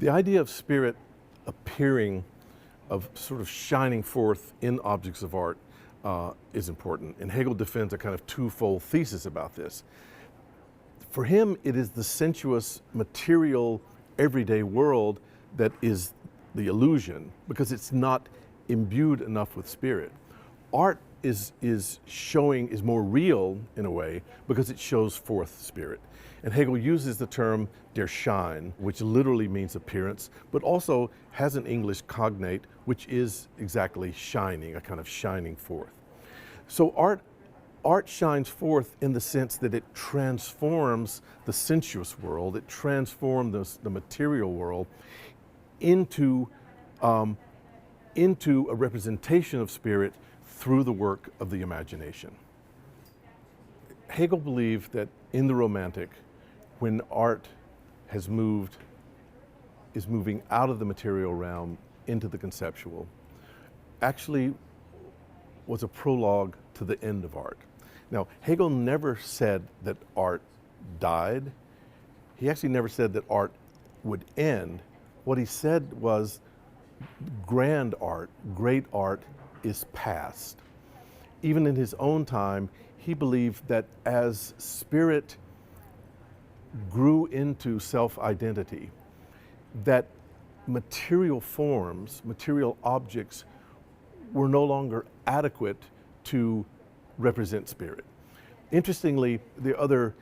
The idea of spirit appearing, of sort of shining forth in objects of art is important. And Hegel defends a kind of twofold thesis about this. For him, it is the sensuous, material, everyday world that is the illusion, because it's not imbued enough with spirit. Art is more real in a way because it shows forth spirit. And Hegel uses the term der Schein, which literally means appearance, but also has an English cognate, which is exactly shining, a kind of shining forth. So art shines forth in the sense that it transforms the sensuous world, it transforms the material world into a representation of spirit through the work of the imagination. Hegel believed that in the Romantic, when art is moving out of the material realm into the conceptual, actually was a prologue to the end of art. Now, Hegel never said that art died. He actually never said that art would end. What he said was grand art, great art, is past. Even in his own time, he believed that as spirit grew into self-identity, that material forms, material objects were no longer adequate to represent spirit. Interestingly, the other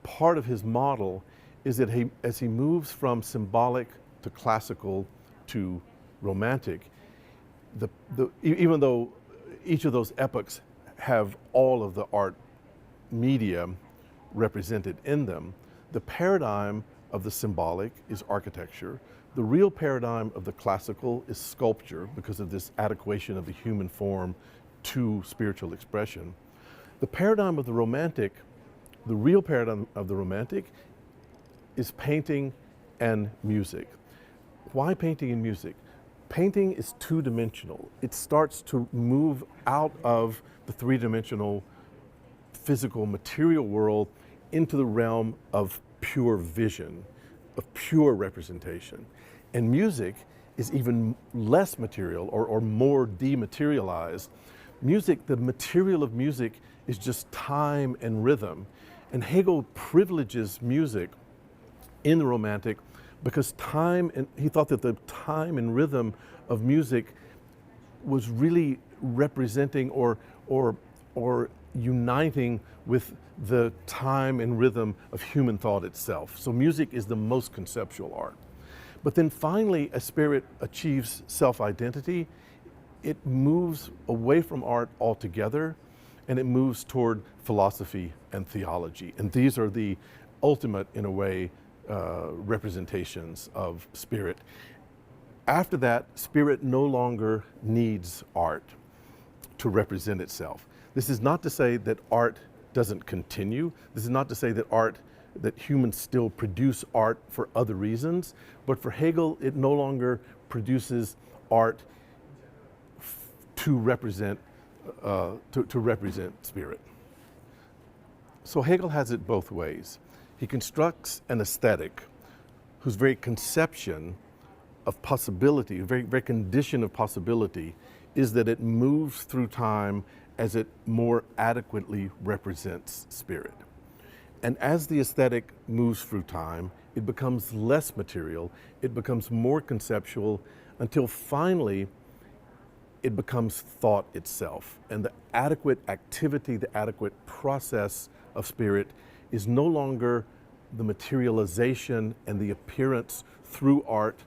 part of his model is that as he moves from symbolic to classical to romantic, even though each of those epochs have all of the art media represented in them, the paradigm of the symbolic is architecture. The real paradigm of the classical is sculpture because of this adequation of the human form to spiritual expression. The paradigm of the romantic, the real paradigm of the romantic, is painting and music. Why painting and music? Painting is two-dimensional. It starts to move out of the three-dimensional physical material world into the realm of pure vision, of pure representation. And music is even less material or more dematerialized. Music, the material of music is just time and rhythm. And Hegel privileges music in the Romantic because he thought that the time and rhythm of music was really representing or uniting with the time and rhythm of human thought itself. So music is the most conceptual art. But then finally, as spirit achieves self-identity, it moves away from art altogether, and it moves toward philosophy and theology. And these are the ultimate, in a way, representations of spirit. After that, spirit no longer needs art to represent itself. This is not to say that art doesn't continue. This is not to say that humans still produce art for other reasons, but for Hegel, it no longer produces art to represent spirit. So Hegel has it both ways. He constructs an aesthetic whose very conception of possibility, very condition of possibility, is that it moves through time as it more adequately represents spirit. And as the aesthetic moves through time, it becomes less material, it becomes more conceptual, until finally it becomes thought itself. And the adequate activity, the adequate process of spirit is no longer the materialization and the appearance through art,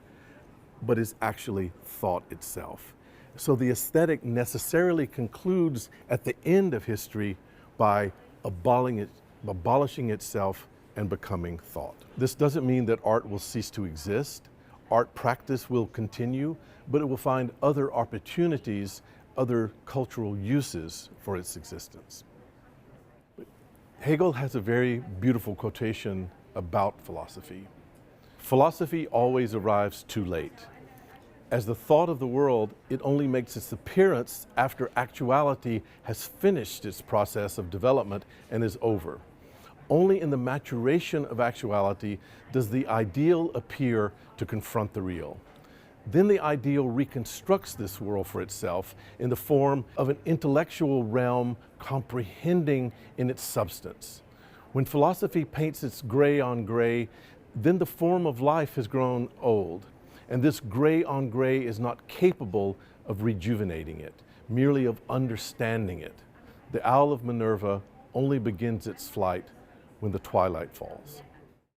but is actually thought itself. So the aesthetic necessarily concludes at the end of history by abolishing itself and becoming thought. This doesn't mean that art will cease to exist. Art practice will continue, but it will find other opportunities, other cultural uses for its existence. Hegel has a very beautiful quotation about philosophy. Philosophy always arrives too late. As the thought of the world, it only makes its appearance after actuality has finished its process of development and is over. Only in the maturation of actuality does the ideal appear to confront the real. Then the ideal reconstructs this world for itself in the form of an intellectual realm comprehending in its substance. When philosophy paints its gray on gray, then the form of life has grown old, and this gray on gray is not capable of rejuvenating it, merely of understanding it. The owl of Minerva only begins its flight when the twilight falls.